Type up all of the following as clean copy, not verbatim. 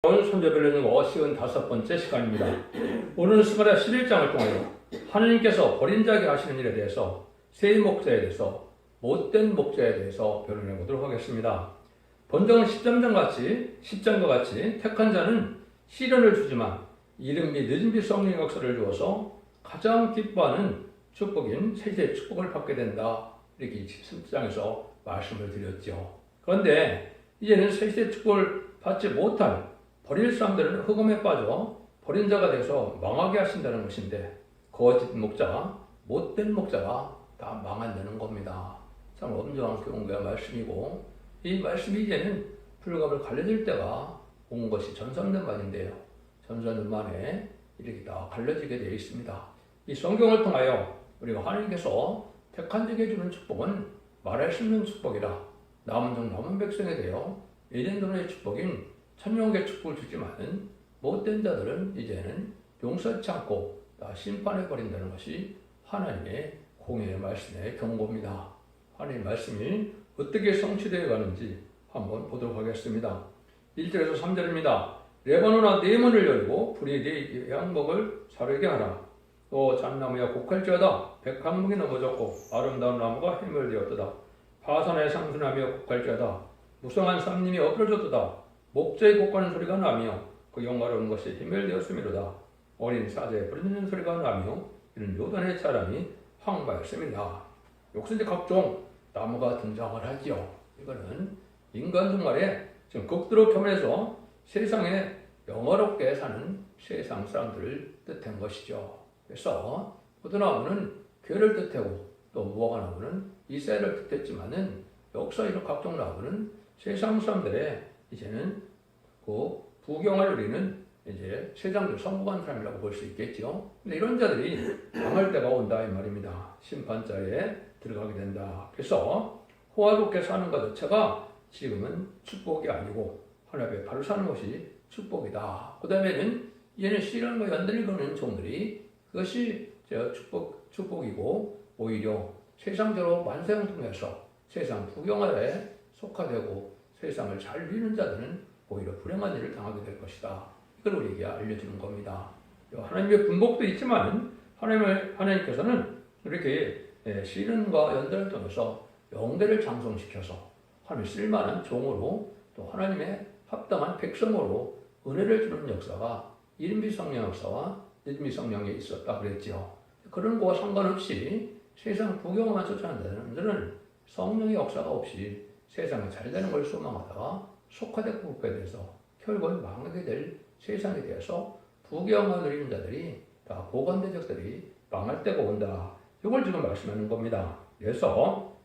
오늘 손자별로는거 55번째 시간입니다. 오늘은 스가랴 11장을 통하여 하나님께서 버린 자에게 하시는 일에 대해서 새 목자에 대해서 못된 목자에 대해서 변론해 보도록 하겠습니다. 본정은 10장과 같이 택한 자는 시련을 주지만 이른 및 늦은 비 성령의 역사를 주어서 가장 기뻐하는 축복인 세세의 축복을 받게 된다. 이렇게 10장에서 말씀을 드렸죠. 그런데 이제는 세세의 축복을 받지 못한 버릴 사람들은 흑암에 빠져 버린 자가 돼서 망하게 하신다는 것인데 거짓 목자, 못된 목자가 다 망한다는 겁니다. 참 엄중한 경고의 말씀이고 이 말씀이 이제는 불갑을 갈려질 때가 온 것이 전선년 만인데요. 전선년 만에 이렇게 다 갈려지게 되어 있습니다. 이 성경을 통하여 우리가 하나님께서 택한 자에게 주는 축복은 말할 수 없는 축복이라 남은 백성에 대하여 예전의 축복인 천명의 축복을 주지만은 못된 자들은 이제는 용서치 않고 다 심판해 버린다는 것이 하나님의 공의의 말씀의 경고입니다. 하나님의 말씀이 어떻게 성취되어 가는지 한번 보도록 하겠습니다. 1절에서 3절입니다. 레바논아 네 문을 열고 불이 네 양목을 사르게 하라. 또 잣나무야 곡할지어다. 백항목이 넘어졌고 아름다운 나무가 해멸되었도다. 바산의 상수나무야 곡할지어다. 무성한 쌈님이 엎어졌도다. 목자의 곡하는 소리가 나며 그 영화로운 것이 희멸되었음이로다. 어린 사자의 부르짖는 소리가 나며 이는 요단의 사람이 황바였음이다. 여기서 이제 각종 나무가 등장을 하지요. 이거는 인간 종말에 지금 극도로 겸해서 세상에 영화롭게 사는 세상 사람들을 뜻한 것이죠. 그래서 포도나무는 괴를 뜻하고 또 무화과 나무는 이스라엘을 뜻했지만은 여기서 이런 각종 나무는 세상 사람들의 이제는 그 부경을 누리는 이제 세상들 성공한 사람이라고 볼 수 있겠죠. 근데 이런 자들이 망할 때가 온다 이 말입니다. 심판자에 들어가게 된다. 그래서 호화롭게 사는 것 자체가 지금은 축복이 아니고 하나님 앞에 바로 사는 것이 축복이다. 그 다음에는 이제는 시련과 연단을 겪는 종들이 그것이 축복이고 오히려 세상적으로 만세를 통해서 세상 부경화에 속하되고 세상을 잘 누리는 자들은 오히려 불행한 일을 당하게 될 것이다. 이걸 우리에게 알려주는 겁니다. 하나님의 분복도 있지만 하나님께서는 이렇게 시련과 연단을 통해서 영대를 장성시켜서 하나님이 쓸만한 종으로 또 하나님의 합당한 백성으로 은혜를 주는 역사가 이른비 성령 역사와 늦은비 성령에 있었다 그랬죠. 그런 거와 상관없이 세상 부경만 쫓아가는 자들은 성령의 역사가 없이 세상에 잘 되는 걸 소망하다가 속화되고 부패돼서 결국은 망하게 될 세상에 대해서 부경을 누리는 자들이 다 고관대적들이 망할 때가 온다. 이걸 지금 말씀하는 겁니다. 그래서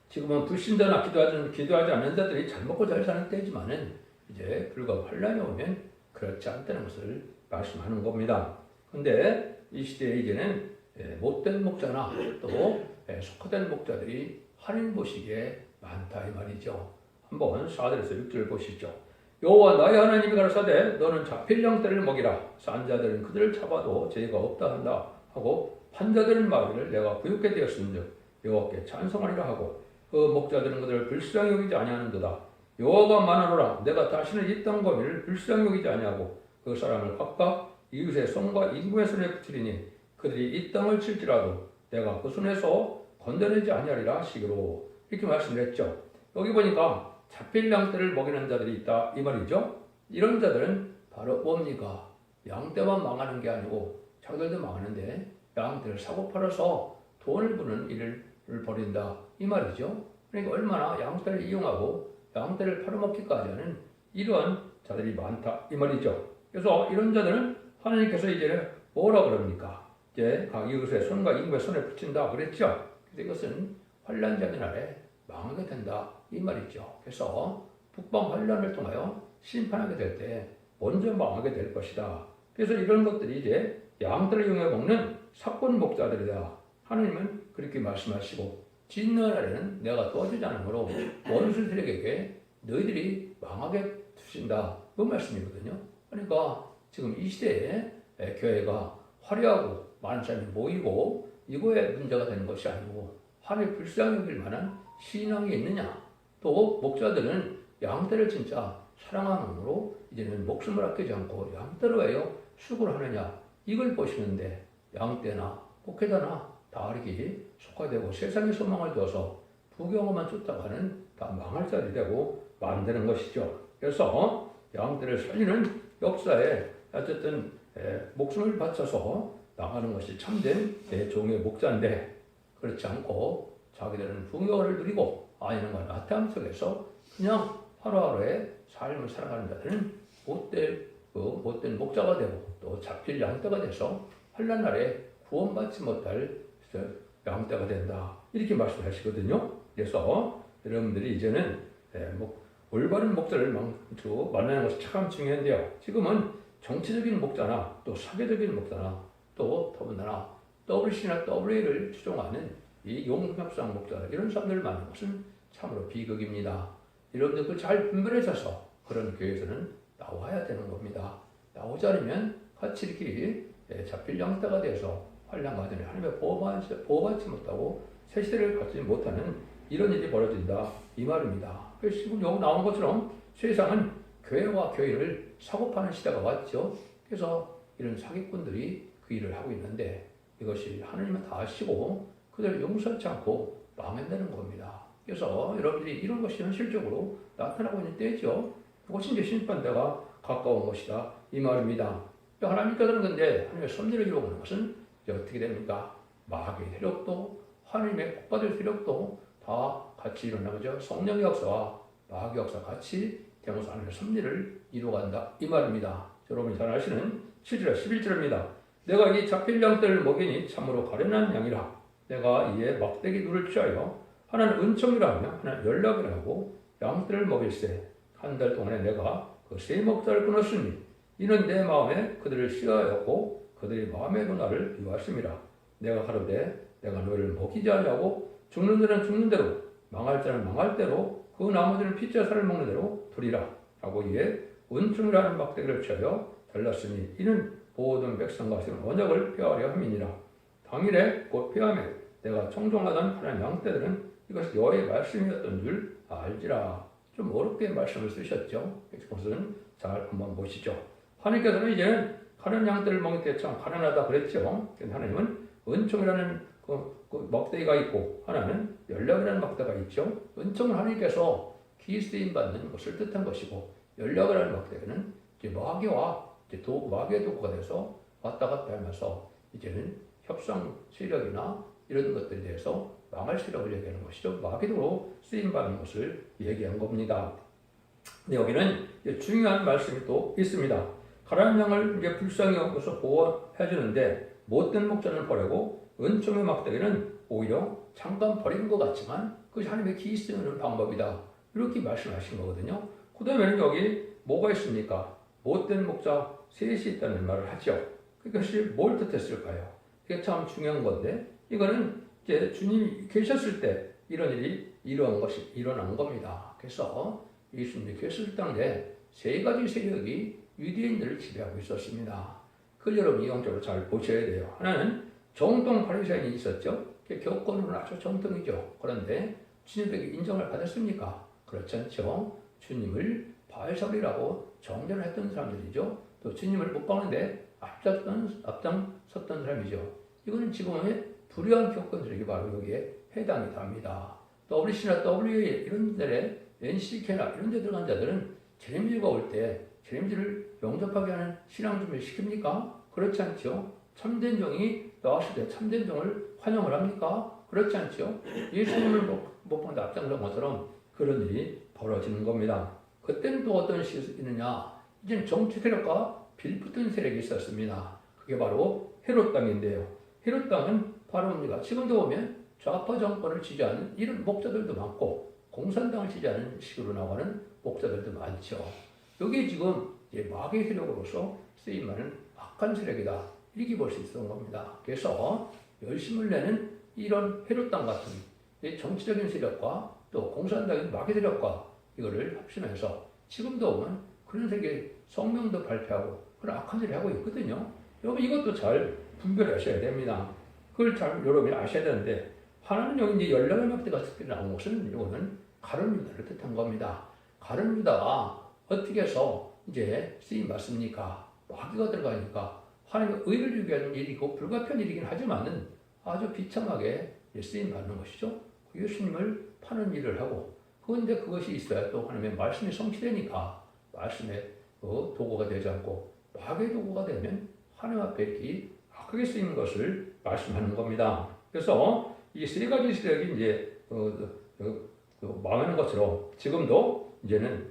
지금은 불신자나 기도하지 않는 자들이 잘 먹고 잘 사는 때지만은 이제 불과 환란이 오면 그렇지 않다는 것을 말씀하는 겁니다. 근데 이 시대에 이제는 못된 목자나 또 속화된 목자들이 하나님 보시기에 많다 이 말이죠. 한번 4절에서 6절 보시죠. 여호와 나의 하나님이 가라사대 너는 잡힐 양떼를 먹이라. 산 자들은 그들을 잡아도 죄가 없다 한다 하고 판자들은 말하기를 내가 부욕게 되었음즉 여호와께 찬송하리라 하고 그 목자들은 그들을 불쌍히 여기지 아니하는도다. 여호와가 말하노라 내가 다시는 이 땅 거민을 불쌍히 여기지 아니하고 그 사람을 각각 이웃의 손과 인구의 손에 붙이리니 그들이 이 땅을 칠지라도 내가 그 손에서 건져내지 아니하리라 하시기로 이렇게 말씀했죠. 여기 보니까 잡힐 양떼를 먹이는 자들이 있다 이 말이죠. 이런 자들은 바로 뭡니까? 양떼만 망하는 게 아니고 자기들도 망하는데 양떼를 사고 팔아서 돈을 버는 일을 벌인다 이 말이죠. 그러니까 얼마나 양떼를 이용하고 양떼를 팔아먹기까지 하는 이러한 자들이 많다 이 말이죠. 그래서 이런 자들은 하나님께서 이제 뭐라 그럽니까? 이제 각 이웃의 손과 인구의 손에 붙인다 그랬죠. 그래서 이것은 환란자들 아래 망하게 된다 이 말이죠. 그래서 북방 환란을 통하여 심판하게 될 때 먼저 망하게 될 것이다. 그래서 이런 것들이 이제 양떼를 이용해 먹는 사건 목자들이다. 하나님은 그렇게 말씀하시고 진노의 날에는 내가 도와주지 않으므로 원수들에게 너희들이 망하게 두신다 그 말씀이거든요. 그러니까 지금 이 시대에 교회가 화려하고 많은 사람이 모이고 이거에 문제가 되는 것이 아니고 하나님 불쌍히 여길 만한 신앙이 있느냐 또 목자들은 양떼를 진짜 사랑함으로 이제는 목숨을 아끼지 않고 양떼로 하여 수고를 하느냐 이걸 보시는데 양떼나 목회자나 다르게 속화되고 세상의 소망을 둬서 부경험만 쫓아가는 다 망할 자리 되고 만드는 것이죠. 그래서 양떼를 살리는 역사에 어쨌든 목숨을 바쳐서 나가는 것이 참된 종의 목자인데 그렇지 않고 자기들은 풍요를 누리고 아니는가 나태함 속에서 그냥 하루하루의 삶을 살아가는 자들은 못된 목자가 되고 또 잡힐 양떼가 돼서 환난 날에 구원받지 못할 양떼가 된다 이렇게 말씀하시거든요. 그래서 여러분들이 이제는 올바른 목자를 만나는 것이 참 중요한데요. 지금은 정치적인 목자나 또 사회적인 목자나 또 더군다나 WC나 WA를 추종하는 이 용협상 목자 이런 사람들을 만나는 것은 참으로 비극입니다. 여러분들 그걸 잘 분별하셔서 그런 교회에서는 나와야 되는 겁니다. 나오지 않으면 같이 이렇게 잡힐 양떼가 돼서 환난 가정에 하나님의 보호받지 못하고 새 시대를 갖지 못하는 이런 일이 벌어진다 이 말입니다. 그래서 지금 여기 나온 것처럼 세상은 교회와 교회를 사고파는 시대가 왔죠. 그래서 이런 사기꾼들이 그 일을 하고 있는데 이것이 하나님은 다 아시고 그들을 용서하지 않고 망한다는 겁니다. 그래서 여러분들이 이런 것이 현실적으로 나타나고 있는 때죠. 그것이 이제 심판대가 가까운 것이다 이 말입니다. 하나님께서는 근데 하나님의 섭리를 이루어가는 것은 이제 어떻게 됩니까? 마귀의 세력도 하나님의 국가들 세력도 다 같이 일어나죠. 성령의 역사와 마귀 역사 같이 되면서 하나님의 섭리를 이루어간다 이 말입니다. 여러분이 잘 아시는 7절 11절입니다. 내가 이 잡힐 양떼를 먹이니 참으로 가련한 양이라. 내가 이에 막대기 누를 취하여 하나는 은총이라 하며 하나는 연락이라 하고 양떼를 먹일세. 한 달 동안에 내가 그 세 목자를 끊었으니 이는 내 마음에 그들을 싫어하였고 그들의 마음에도 나를 미워하심이라. 내가 가로되 내가 너희를 먹이지 아니하고 죽는 자는 죽는 대로 망할 자는 망할 대로 그 나머지는 피자 살을 먹는 대로 두리라. 하고 이에 은총이라는 막대기를 취하여 잘랐으니 이는 모든 백성과 세운 언약을 폐하려 함이니라. 당일에 곧 폐하며 내가 청종하던 하나님 양떼들은 이것이 여호와의 말씀이었던 줄 알지라. 좀 어렵게 말씀을 쓰셨죠. 그것은 잘 한번 보시죠. 하나님께서는 이제는 가련 양떼를 먹을 때 참 가련하다 그랬죠. 하나님은 은총이라는 그 막대기가 있고 하나는 연락이라는 막대가 있죠. 은총은 하나님께서 기쓰임 받는 것을 뜻한 것이고 연락이라는 막대기는 이제 마귀와 마귀의 도구가 돼서 왔다 갔다 하면서 이제는 협상 세력이나 이런 것들에 대해서 망할 세력을 얘기하는 것이죠. 마귀도로 쓰임받는 것을 얘기한 겁니다. 근데 여기는 중요한 말씀이 또 있습니다. 가라는 양을 이제 불쌍히 여겨서 보호해 주는데 못된 목자는 버리고 은총의 막대기는 오히려 잠깐 버린 것 같지만 그것이 하나님의 기 쓰는 방법이다. 이렇게 말씀하신 거거든요. 그 다음에는 여기 뭐가 있습니까? 못된 목자 셋이 있다는 말을 하죠. 그것이 뭘 뜻했을까요? 이게 참 중요한 건데 이거는 이제 주님이 계셨을 때 이런 일이 일어난 겁니다. 그래서 예수님이 계셨을 당시에 세 가지 세력이 유대인들을 지배하고 있었습니다. 그걸 여러분 이용적으로 잘 보셔야 돼요. 하나는 정통 바리새인이 있었죠. 교권으로는 아주 정통이죠. 그런데 주님에게 인정을 받았습니까? 그렇지 않죠. 주님을 바알사울이라고 정죄를 했던 사람들이죠. 또 주님을 못 박는데 앞장섰던 사람이죠. 이거는 지금의 불의한 교권들에게 바로 여기에 해당이 됩니다. WC나 WA 이런 데에 NCK나 이런 데 들어간 자들은 제레미야가 올 때 제레미야를 영접하게 하는 신앙 준비를 시킵니까? 그렇지 않죠. 참된 종이 나왔을 때 참된 종을 환영을 합니까? 그렇지 않죠. 예수님을 못 보는데 앞장선 것처럼 그런 일이 벌어지는 겁니다. 그때는 또 어떤 시기가 있느냐? 이제는 정치 세력과 빌붙은 세력이 있었습니다. 그게 바로 헤롯 당인데요. 헤롯 당은 바로 뭡니까? 지금도 보면 좌파 정권을 지지하는 이런 목자들도 많고 공산당을 지지하는 식으로 나가는 목자들도 많죠. 여기 지금 마귀 세력으로서 쓰임하는 악한 세력이다. 이렇게 볼 수 있었던 겁니다. 그래서 열심을 내는 이런 헤롯 당 같은 정치적인 세력과 또 공산당인 마귀 세력과 이거를 합치면서 지금도 보면 그런 세계 성명도 발표하고 그런 악한 일을 하고 있거든요. 여러분 이것도 잘 분별하셔야 됩니다. 그걸 잘 여러분이 아셔야 되는데 하나는 여기 이제 연락의 막대가 나온 것은 이거는 가룟 유다를 뜻한 겁니다. 가룟 유다가 어떻게 해서 이제 쓰임 받습니까? 마귀가 들어가니까 하나님의 의를 주기 위한 일이고 불가피한 일이긴 하지만은 아주 비참하게 쓰임 받는 것이죠. 예수님을 파는 일을 하고 그런데 그것이 있어야 또 하나님의 말씀이 성취되니까 말씀의 도구가 되지 않고 마귀의 도구가 되면 하나님 앞에 이렇게 악하게 쓰이는 것을 말씀하는 겁니다. 그래서 이 세 가지 세력이 이제 망하는 것처럼 지금도 이제는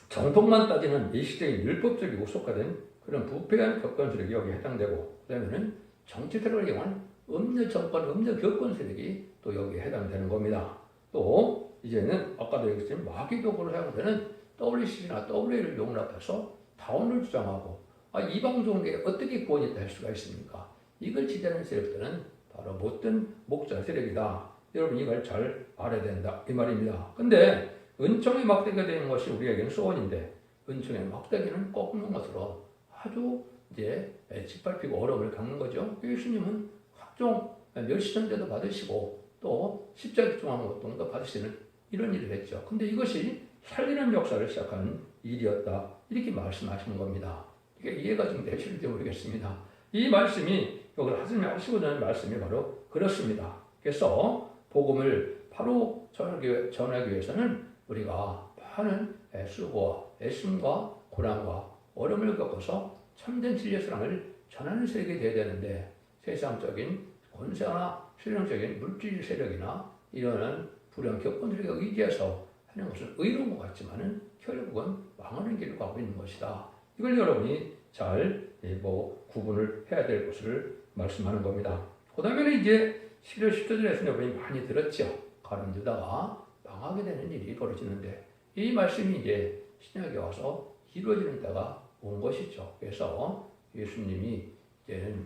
정통만 따지는 일시적인 율법적이고 속화된 그런 부패한 교권 세력이 여기에 해당되고 그다음에는 정치 세력을 이용한 음녀 정권, 음녀 교권 세력이 또 여기에 해당되는 겁니다. 또 이제는 아까도 얘기했지만 마귀 도구로 사용되는 WCC나 WA를 용납해서 다원을 주장하고 이방 종교에 어떻게 구원이 될 수가 있습니까? 이걸 지지하는 세력들은 바로 못된 목자 세력이다. 여러분 이걸 잘 알아야 된다 이 말입니다. 근데 은총의 막대기가 되는 것이 우리에게는 소원인데 은총의 막대기는 꺾는 것으로 아주 이제 짓밟히고 어려움을 겪는 거죠. 예수님은 각종 멸시전제도 받으시고 또 십자가 중앙 고통도 받으시는 이런 일을 했죠. 근데 이것이 살리는 역사를 시작하는 일이었다 이렇게 말씀하시는 겁니다. 이게 이해가 좀 되실지 모르겠습니다. 이 말씀이 여기 하시면 하시고자 하는 말씀이 바로 그렇습니다. 그래서 복음을 바로 전하기 위해서는 우리가 많은 수고와 애씀과 고난과 어려움을 겪어서 참된 진리의 사랑을 전하는 세력이 되어야 되는데 세상적인 권세나 세상적인 물질 세력이나 이런 불량 교권들에게 의지해서 하는 것은 의로운 것 같지만은 결국은 망하는 길을 가고 있는 것이다. 이걸 여러분이 잘 구분을 해야 될 것을 말씀하는 겁니다. 그 다음에는 이제 11월 10절에서 여러분이 많이 들었죠. 가룟 유다가 망하게 되는 일이 벌어지는데 이 말씀이 이제 신약에 와서 이루어지는 때가 온 것이죠. 그래서 예수님이 이제는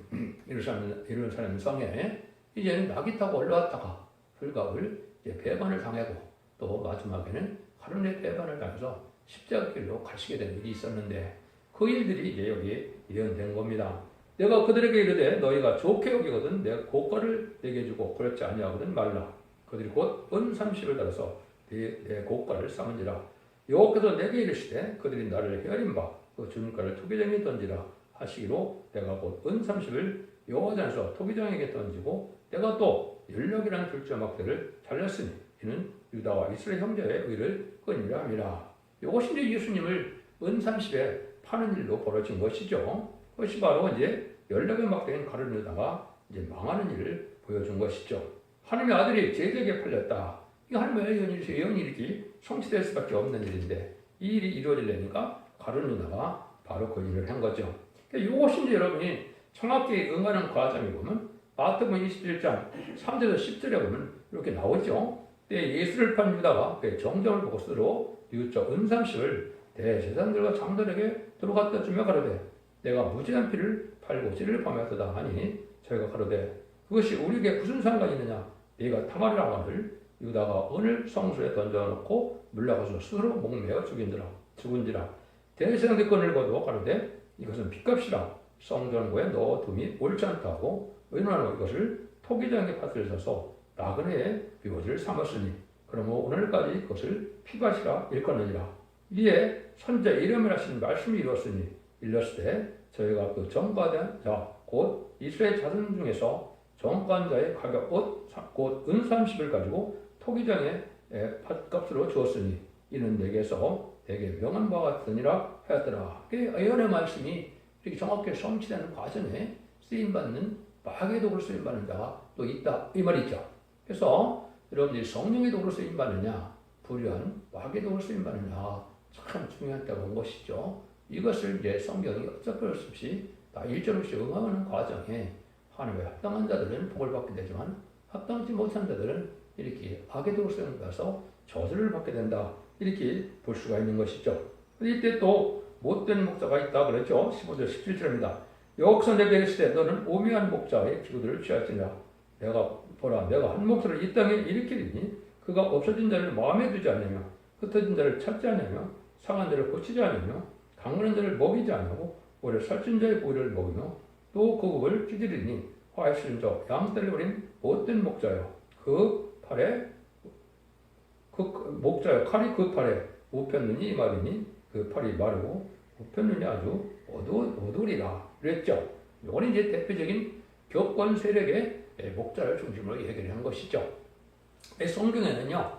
예루살렘 성에 이제는 낙이 타고 올라왔다가 불갑을 이제 배반을 당하고 또 마지막에는 가룟유다의 배반을 당해서 십자가 길로 가시게 된 일이 있었는데 그 일들이 이제 여기에 예언된 겁니다. 내가 그들에게 이르되 너희가 좋게 여기거든 내 고가를 내게 주고 그렇지 아니하거든 말라. 그들이 곧 은 30을 달아서 내 고가를 쌓은지라. 여호와께서 내게 이르시되 그들이 나를 헤아린 바 그 주님가를 토기장에 던지라 하시기로 내가 곧 은 30을 여호와전에서 토기장에게 던지고 내가 또 연력이라는 둘째 막대를 잘렸으니 이는 유다와 이스라엘 형제의 의를 끊이라 함이라. 이것이 이제 예수님을 은 30에 파는 일로 벌어진 것이죠. 그것이 바로 이제 연락의 막대인 가룟 유다가 이제 망하는 일을 보여준 것이죠. 하나님의 아들이 제자에게 팔렸다. 이 하나님의 예언이 이렇게 성취될 수밖에 없는 일인데 이 일이 이루어지려니까 가룟 유다가 바로 그 일을 한 거죠. 그러니까 이것이 이제 여러분이 정확히 응하는 과정에 보면 마태복음 21장 3절에서 10절에 보면 이렇게 나오죠. 때 예수를 판 유다가 그의 정정을 보고 스스로 이웃적 은 30을 대제사장들과 장들에게 들어갔다 주며 가로되 내가 무죄한 피를 팔고 찌를 범하였다 하니 저희가 가로되 그것이 우리에게 무슨 상관이 있느냐. 네가 타마리라 왕을 유다가 은을 성소에 던져놓고 물러가서 스스로 목매어 죽은지라. 대제사장들 건을 거두어 가로되 이것은 핏값이라 성전고에 넣어둠이 옳지 않다 하고 의논하고 이것을 토기장에 밭을 사서 나그네의 묘지를 삼았으니 그러므로 오늘까지 그것을 피밭이라 일컫느니라. 이에 선자 이름을 하시는 말씀이 이루었으니 일렀을 때 저희가 그 정과된 자 곧 이스라엘 자손 중에서 정관자의 가격 곧 은 30을 가지고 토기장에 밭값으로 주었으니 이는 내게서 내게 명한 바와 같으니라 하였더라. 예언의 말씀이 이렇게 정확히 성취되는 과정에 쓰임받는 마귀의 도구로 쓰임받는 자가 또 있다 이 말이죠. 그래서 여러분들이 성령의 도구로 쓰임받느냐 불의한 마귀의 도구로 쓰임받느냐 참 중요한 때가 온 것이죠. 이것을 이제 성경이 어쩔 수 없이 다 일절없이 응하는 과정에 하나님의 합당한 자들은 복을 받게 되지만 합당하지 못한 자들은 이렇게 악의 도구로 쓰임받아서 저주를 받게 된다 이렇게 볼 수가 있는 것이죠. 이때 또 못된 목자가 있다 그랬죠. 15절 17절입니다. 여호와께서 내게 이르시되 너는 오묘한 목자의 기구들을 취할지니라. 내가 보라 내가 한 목자를 이 땅에 일으키리니 그가 없어진 자를 마음에 두지 않으며 흩어진 자를 찾지 않으며 상한 자를 고치지 않으며 강건한 자를 먹이지 않고 오히려 살찐 자의 고기를 먹으며 또 그 곡을 찢으리니 화에 실린 자 양떼를 버린 못된 목자여 그 팔에 그 목자여 칼이 그 팔에 우편눈이 말이니 그 팔이 마르고 우편눈이 아주 어두우리라 그랬죠. 이건 이제 대표적인 격권 세력의 목자를 중심으로 얘기를 한 것이죠. 성경에는요,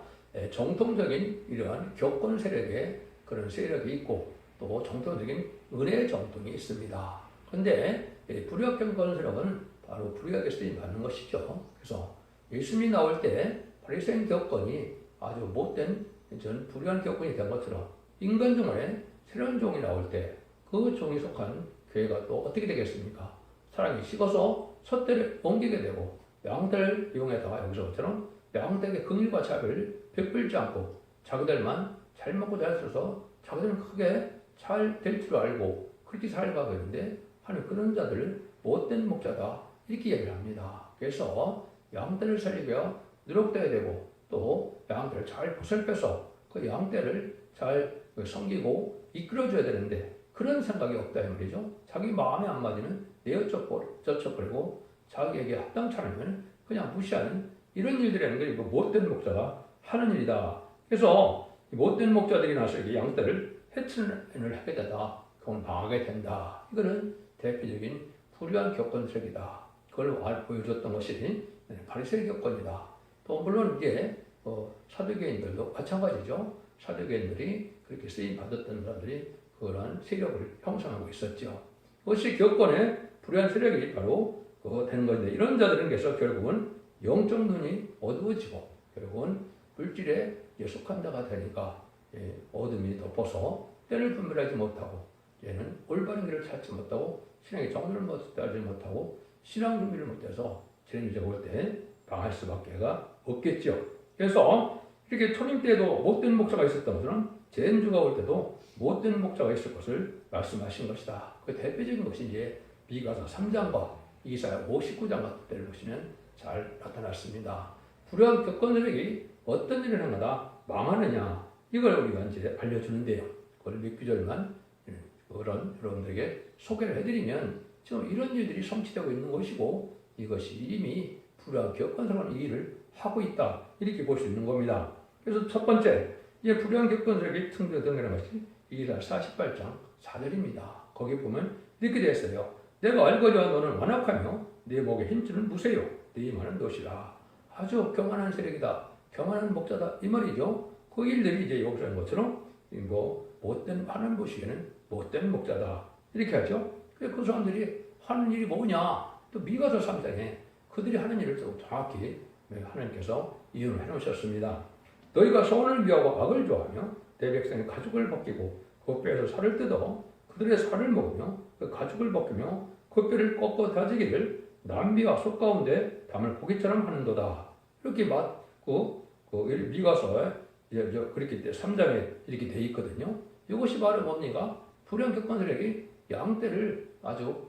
정통적인 이러한 격권 세력의 그런 세력이 있고 또 정통적인 은혜 정통이 있습니다. 그런데 불의학 격권 세력은 바로 불의하게 쓰임 받는 것이죠. 그래서 예수님이 나올 때 바리새인 격권이 아주 못된 전 불의한 격권이 된 것처럼 인간 중 안에 새로운 종이 나올 때 그 종이 속한 교회가 또 어떻게 되겠습니까? 사람이 식어서 솥대를 옮기게 되고 양떼를 이용해다가 여기서처럼 양떼에게 긍휼과 자비를 베풀지 않고 자기들만 잘 먹고 잘 써서 자기들은 크게 잘 될 줄 알고 그렇게 살아가고 있는데 하는 그런 자들을 못된 목자다 이렇게 얘기를 합니다. 그래서 양떼를 살리며 누룩되어야 되고 또 양떼를 잘 보살펴서 그 양떼를 잘 섬기고 이끌어줘야 되는데 그런 생각이 없다 이 말이죠. 자기 마음에 안 맞으면 내어쳐버리고 자기에게 합당치 않으면 그냥 무시하는 이런 일들이라는 게 못된 목자가 하는 일이다. 그래서 못된 목자들이 나서 양떼를 해치는 하게 되다. 그건 망하게 된다. 이거는 대표적인 불의한 격권세력이다. 그걸 보여줬던 것이 바리새인 격권이다. 또 물론 이게 사두개인들도 마찬가지죠. 사두개인들이 그렇게 쓰임 받았던 사람들이 그런 세력을 형성하고 있었죠. 그것이 격권의 불의한 세력이 바로 되는 건데 이런 자들은 그래서 결국은 영적 눈이 어두워지고 결국은 물질에 속한 자가 되니까 어둠이 덮어서 때를 분별하지 못하고 얘는 올바른 길을 찾지 못하고 신앙의 정도를 따르지 못하고 신앙 준비를 못해서 재림이 올 때 망할 수밖에 없겠죠. 그래서 이렇게 초림 때에도 못된 목자가 있었던 것처럼 재림주가 올 때도 못된 목자가 있을 것을 말씀하신 것이다. 그 대표적인 것이 이제 미가서 3장과 이사야 59장 같은 때를 보시면 잘 나타났습니다. 불의한 격권세력이 어떤 일을 하마다 망하느냐 이걸 우리가 이제 알려주는데요. 그걸 몇 구절만 여러분들에게 소개를 해드리면 지금 이런 일들이 성취되고 있는 것이고 이것이 이미 불의한 격권세력은 이 일을 하고 있다 이렇게 볼 수 있는 겁니다. 그래서 첫 번째 이 불의한 격권세력이 등장하는 것이 이사야 48장 4절입니다. 거기 보면 이렇게 되어 있어요. 내가 알거니와 너는 완악하며 내 목에 힘줄은 무세요. 네 말은 노시라. 아주 교만한 세력이다. 교만한 목자다. 이 말이죠. 그 일들이 이제 여기서 하는 것처럼 못된 하나님 보시기에는 못된 목자다. 이렇게 하죠. 그 사람들이 하는 일이 뭐냐? 또 미가서 3장에 그들이 하는 일을 또 정확히 하나님께서 이유를 해놓으셨습니다. 너희가 소원을 미워하고 악을 좋아하며 내 백성의 가죽을 벗기고 그 뼈에서 살을 뜯어 그들의 살을 먹으며 그 가죽을 벗기며 그 뼈를 꺾어 다지기를 남비와 속 가운데 담을 고기처럼 하는도다. 이렇게 맞고 미가서에 그렇게 3장에 이렇게 돼 있거든요. 이것이 바로 뭡니까? 불의한 격권세력이 양떼를 아주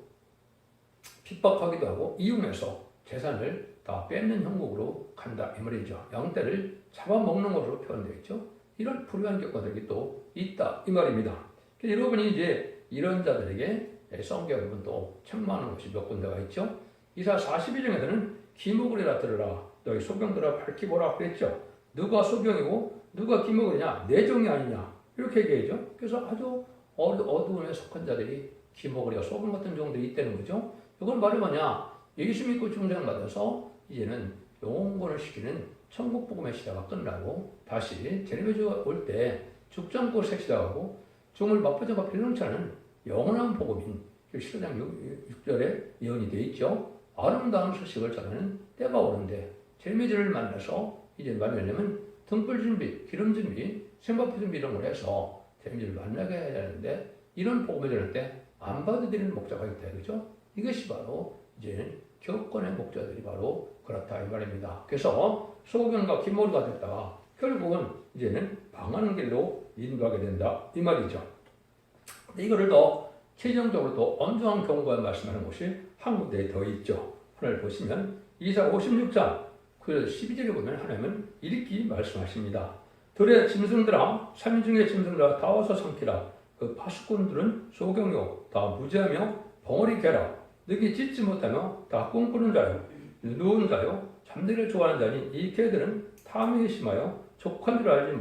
핍박하기도 하고 이용해서 재산을 다 뺏는 형국으로 간다 이 말이죠. 양떼를 잡아먹는 것으로 표현되어 있죠. 이런 불의한 격권세력이 또 있다 이 말입니다. 여러분이 이제 이런 자들에게 성경은 또 책망하는 것이 몇 군데가 있죠. 이사 42장에서는 기목을이라 들으라 너희 소경들아 밝히 보라 그랬죠. 누가 소경이고 누가 기목이냐 내 종이 아니냐 이렇게 얘기하죠. 그래서 아주 어두움에 속한 자들이 기목을이와 소경 같은 종들이 있다는 거죠. 이건 말이 뭐냐 예수 믿고 중생받아서 이제는 영혼을 시키는 천국 복음의 시대가 끝나고 다시 재림의 올 때 죽장고 색 시작하고 종을 맛보자가 필요치 않은 영원한 복음인 15장 6절에 예언이 되어 있죠. 아름다운 소식을 전하는 때가 오는데 재림의주를 만나서 이제 만나려면 등불 준비, 기름 준비, 생바프 준비 이런 걸 해서 재림의주를 만나게 해야 되는데 이런 복음을 전할 때 안 받아들이는 목자가 있다 그죠? 이것이 바로 이제는 격권의 목자들이 바로 그렇다 이 말입니다. 그래서 소경과 기모리가 됐다가 결국은 이제는 망하는 길로 인도하게 된다 이 말이죠. 이거를 더 최종적으로 또 엄중한 경고와 말씀하는 것이 한 군데에 더 있죠. 하나를 보시면 이사 56장 그 12절에 보면 하나님은 이렇게 말씀하십니다. 들의 짐승들아 3인 중의 짐승들아 다 와서 삼키라. 그 파수꾼들은 소경이요 다 무지하며 벙어리 개라. 너희 짖지 못하며 다 꿈꾸는 자요 누운 자요 잠들을 좋아하는 자니 이 개들은 탐욕이 심하여 족한 줄 알지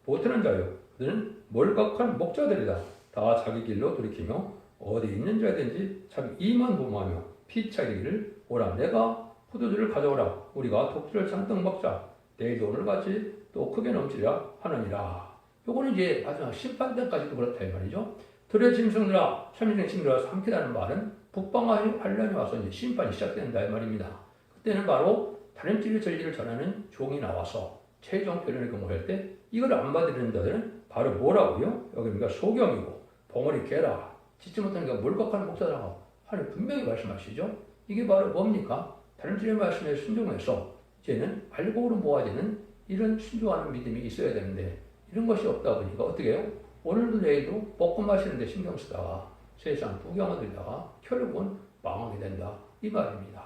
못하는 자요 그들은 몰각한 목자들이다. 다 자기 길로 돌이키며 어디 있는 자든지 자기 이만 도모하며 피차기를 오라 내가 포도주를 가져오라 우리가 독주를 잔뜩 먹자 내일도 오늘같이 또 크게 넘치리라 하느니라. 요거는 이제 마지막 심판때까지도 그렇다 이 말이죠. 들의 짐승들아 삼위의 짐승들아 삼키다는 말은 북방의 환란이 와서 이제 심판이 시작된다 이 말입니다. 그때는 바로 다림질의 진리를 전하는 종이 나와서 최종 변론을 경고할 때 이걸 안 받으려는 자들은 바로 뭐라고요? 여기 우리가 소경이고 봉어리 개라 짓지 못하는 게 몰각하는 목사라고 하나님 분명히 말씀하시죠. 이게 바로 뭡니까? 다림질의 말씀에 순종해서 이제는 알고는 모아지는 이런 순종하는 믿음이 있어야 되는데 이런 것이 없다 보니까 어떻게 해요? 오늘도 내일도 먹고 마시는데 신경 쓰다가 세상 구경을 들다가 결국은 망하게 된다 이 말입니다.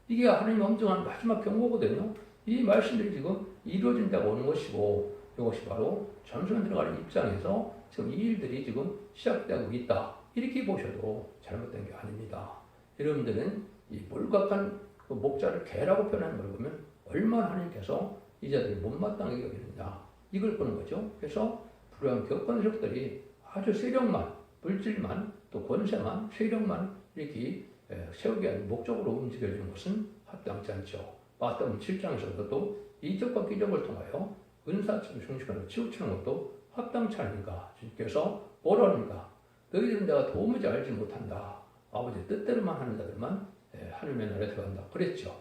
이게 하나님 엄정한 마지막 경고거든요. 이 말씀들이 지금 이루어진다고 오는 것이고 이것이 바로 전선 들어가는 입장에서 지금 이 일들이 지금 시작되고 있다 이렇게 보셔도 잘못된 게 아닙니다. 여러분들은 이 몰각한 그 목자를 개라고 표현하는 걸 보면 얼마나 하나님께서 이 자들을 못마땅하게 여기느냐 이걸 보는 거죠. 그래서 불우한 격한 세력들이 아주 세력만 물질만 또 권세만 세력만 이렇게 세우기 위한 목적으로 움직여지는 것은 합당치 않죠. 마태복음 7장에서도 또 이적과 기적을 통하여 은사처럼 중심으로 치우치는 것도 합당치 않으니까 주님께서 뭐라 합니까? 너희들은 내가 도무지 알지 못한다. 아버지의 뜻대로만 하는 자들만 하나님의 나라에 들어간다. 그랬죠.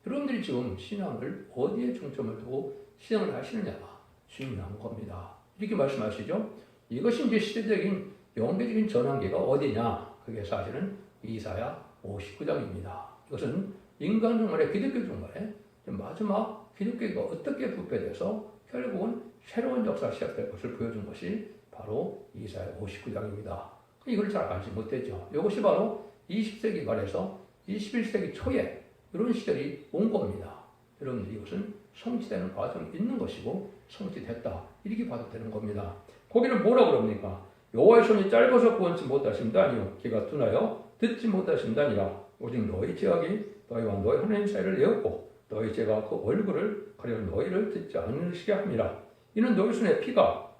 여러분들이 지금 신앙을 어디에 중점을 두고 신앙을 하시느냐가 중요한 겁니다. 이렇게 말씀하시죠. 이것이 이제 시대적인 영계적인 전환기가 어디냐? 그게 사실은 이사야 59장입니다. 이것은 인간 종말의 기독교 종말에 마지막 기독교가 어떻게 부패돼서 결국은 새로운 역사가 시작될 것을 보여준 것이 바로 이사야 59장입니다. 이걸 잘 알지 못했죠. 이것이 바로 20세기 말에서 21세기 초에 이런 시절이 온 겁니다. 여러분들 이것은 성취되는 과정이 있는 것이고 성취됐다 이렇게 봐도 되는 겁니다. 거기는 뭐라고 그럽니까? 여호와의 손이 짧아서 구원치 못하심도 아니요 귀가 둔하여 듣지 못하심도 아니라 오직 너희 죄악이 너희와 너희 하나님 사이를 내었고 너희 죄가 그 얼굴을 가려 너희를 듣지 않으시게 함이라. 이는 너희 손에 피가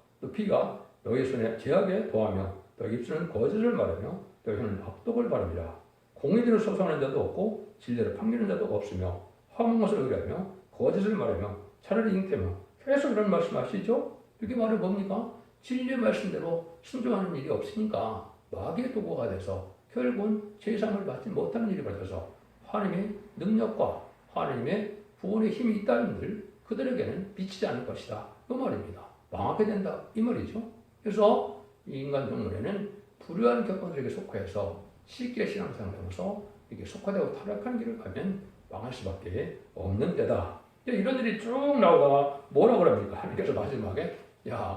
너희 손에 죄악에 더하며 너희 입술은 거짓을 말하며 너희 혀는 악독을 바릅니다. 공의대로 소송하는 자도 없고 진리대로 판결하는 자도 없으며 험한 것을 의뢰하며 거짓을 말하며 차라리 잉태며 계속 이런 말씀하시죠. 이게 바로 뭡니까? 진리의 말씀대로 순종하는 일이 없으니까 마귀의 도구가 돼서 결국은 제상을 받지 못하는 일이 벌어져서 하나님의 능력과 하나님의 구원의 힘이 있다는 들 그들에게는 미치지 않을 것이다. 이 말입니다. 망하게 된다. 이 말이죠. 그래서 이 인간 종문에는 불우한 격건들에게 속해서 쉽게 신앙생활하면서 이게 속화되고 타락한 길을 가면 망할 수밖에 없는 때다. 이런 일이 쭉 나오다가 뭐라고 합니까? 하나님께서 마지막에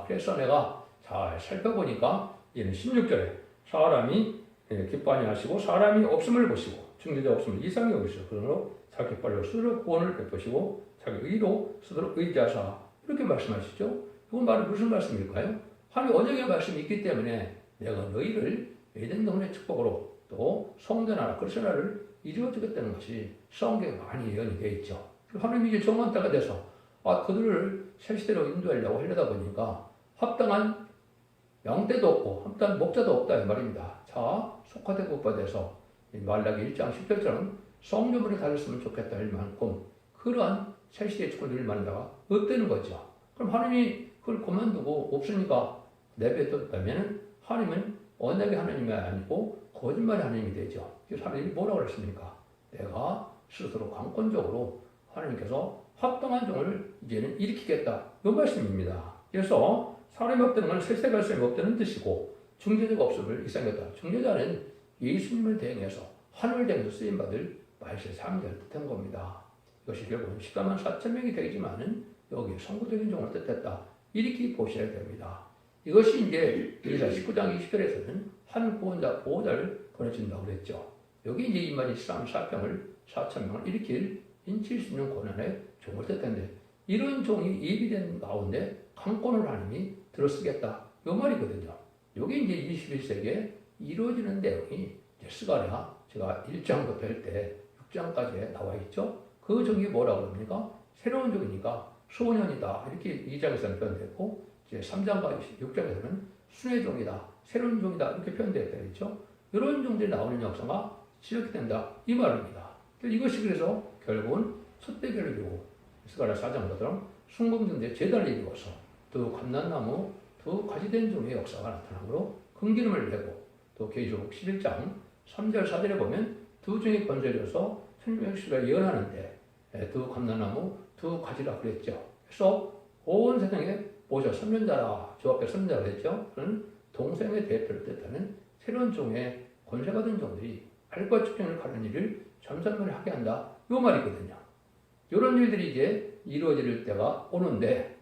그래서 내가 잘 살펴보니까 얘는 16절에 사람이 기뻐하니 하시고 사람이 없음을 보시고 중재자 없음을 이상히 여기시고 그러므로 자기 빨로 스스로 구원을 베푸시고 자기 의로 스스로 의지하사 이렇게 말씀하시죠. 이건 바로 무슨 말씀일까요? 하나님 언약의 말씀이 있기 때문에 내가 너희를 에덴 동산의 축복으로 또 성전하라 그리스도를 이루어주겠다는 것이 성경에 많이 예언이 되어 있죠. 하나님이 이제 정한 때가 돼서 그들을 새 시대로 인도하려고 하려다 보니까 합당한 양떼도 없고 합당한 목자도 없다 이 말입니다. 자, 속화되고 오빠돼서 말라기 1장 10절처럼 성전문을 가졌으면 좋겠다 할 만큼 그러한 새 시대의 축복을 누릴 만하다가 없다는 거죠. 그럼 하나님이 그걸 그만두고 없으니까 내뱉었다면 하나님은 언약의 하나님이 아니고 거짓말의 하나님이 되죠. 그래서 하나님이 뭐라고 그랬습니까? 내가 스스로 강권적으로 하나님께서 합당한 종을 이제는 일으키겠다. 이 말씀입니다. 그래서 사람이 없다는 건 세세갈 사람이 없다는 뜻이고 중재자가 없음을 이상했다. 중재자는 예수님을 대행해서 하늘을 대행해서 쓰임받을 말세 3자를 뜻한 겁니다. 이것이 결국은 14만 4천 명이 되지만은 여기 성구적인 종을 뜻했다. 이렇게 보셔야 됩니다. 이것이 이제 여기서 19장 20절에서는 한 구원자 보호자를 보내준다고 그랬죠. 여기 이제 이 말이 13, 4천 명을 일으킬 인칠 수 있는 고난의 종을 뜻했는데 이런 종이 예비된 가운데 강권을 하나님이 들어쓰겠다. 이 말이거든요. 여기 이제 21세기에 이루어지는 내용이 이제 스가랴 제가 1장부터 할 때 6장까지 나와 있죠. 그 종이 뭐라고 합니까? 새로운 종이니까 소년이다. 이렇게 2장에서는 표현됐고 이제 3장과 6장에서는 순회 종이다, 새로운 종이다 이렇게 표현되어 있죠. 이런 종들이 나오는 역사가 시작된다 이 말입니다. 이것이 그래서 결국은 첫대결을 이루고 스가랴 4장처럼 숭범전대 제단을 이루어서 또 감난나무 두 가지된 종의 역사가 나타나므로 금기름을 내고 또 계시록 11장 3절 4절에 보면 두 종이 건설해서 천주명수가 예언하는데 두 감난나무 두 가지라 그랬죠. 그래서 온 세상에 모셔 선전자라 주 앞에 선전자라 했죠. 그런 동생의 대표를 뜻하는 새로운 종의 권세받은 종들이 알과 측정을 가는 일을 점산만에 하게 한다. 이 말이거든요. 이런 일들이 이제 이루어질 때가 오는데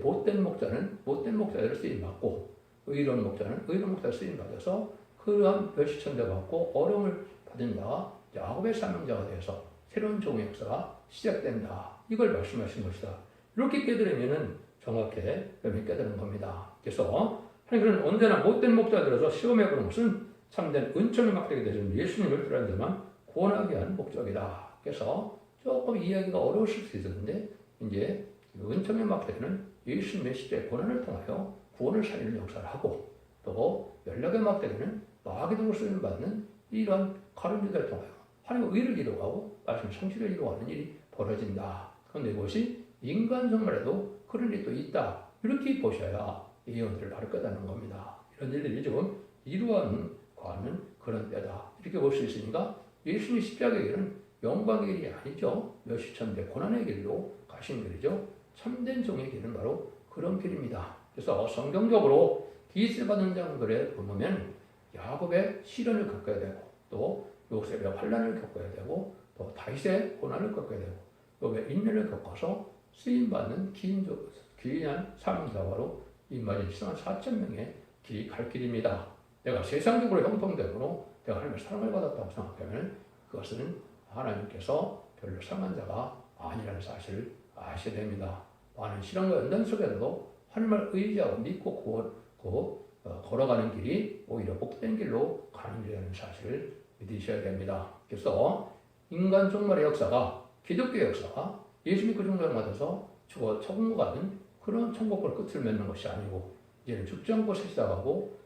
못된 목자는 못된 목자를 쓰임받고 의로운 목자는 의로운 목자를 쓰임받아서 그러한 멸시천대 받고 어려움을 받은 자가 야곱의 사명자가 되어서 새로운 종의 역사가 시작된다. 이걸 말씀하신 것이다. 이렇게 깨달으면은 정확하게 깨달은 겁니다. 그래서 하나님은 언제나 못된 목자들에서 시험해 보는 것은 참된 은총의 막대기 되신 예수님을 들어야 되만 구원하게 하는 목적이다. 그래서 조금 이야기가 어려우실 수 있었는데 이제 은총의 막대기는 예수님의 십자의 고난을 통하여 구원을 살리는 역사를 하고 또 연락의 막대기는 마귀들로 쓰임받는 이런 가룟유다를 통하여 하나님의 의를 이루어가고 말씀 성실을 이루어가는 일이 벌어진다. 그런데 이것이 인간 정말에도 그런 일이 또 있다. 이렇게 보셔야 이 예언들을 바로 깨닫는 겁니다. 이런 일들이 지금 이루어가는 그런 때다. 이렇게 볼 수 있으니까 예수님의 십자가의 길은 영광의 길이 아니죠. 몇시천대 고난의 길로 가신 길이죠. 참된 종의 길은 바로 그런 길입니다. 그래서 성경적으로 기술 받은 자들에 보면 야곱의 시련을 겪어야 되고 또 요셉의 환난을 겪어야 되고 또 다윗의 고난을 겪어야 되고 욥의 인내를 겪어서 쓰임받는 귀한 사명자로 임마진 4,000명의 길이 갈 길입니다. 내가 세상적으로 형통됨으로 내가 하나님의 사랑을 받았다고 생각하면 그것은 하나님께서 별로 상한 자가 아니라는 사실을 아셔야 됩니다. 많은 시련과 연단 속에서도 하나님을 의지하고 믿고 걸어가는 길이 오히려 복된 길로 가는 길이라는 사실을 믿으셔야 됩니다. 그래서 인간 종말의 역사가 기독교의 역사가 예수님 그 정도를 맞아서 죽어 천국 가는 그런 천국을 끝을 맺는 것이 아니고 이제는 죽지 않고 시작하고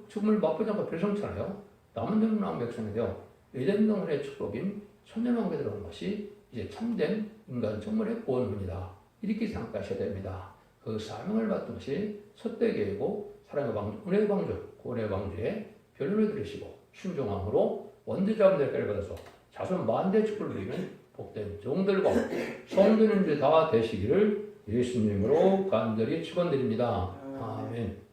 죽음을 맛보지 않고 별성찬하여 남은 자는 나온 백성이 되어 에덴 동산의 축복인 천년왕국에 들어온 것이 이제 참된 인간 종말의 구원입니다. 이렇게 생각하셔야 됩니다. 그 사명을 받은 것이 첫대계이고 사랑의 방주, 은혜의 방주, 구원의 방주에 변론을 들으시고 순종함으로 원대자분들까지 받아서 자손 만대 축복을 누리는 복된 종들과 성도님들 다 되시기를 예수님으로 간절히 축원드립니다. 아멘.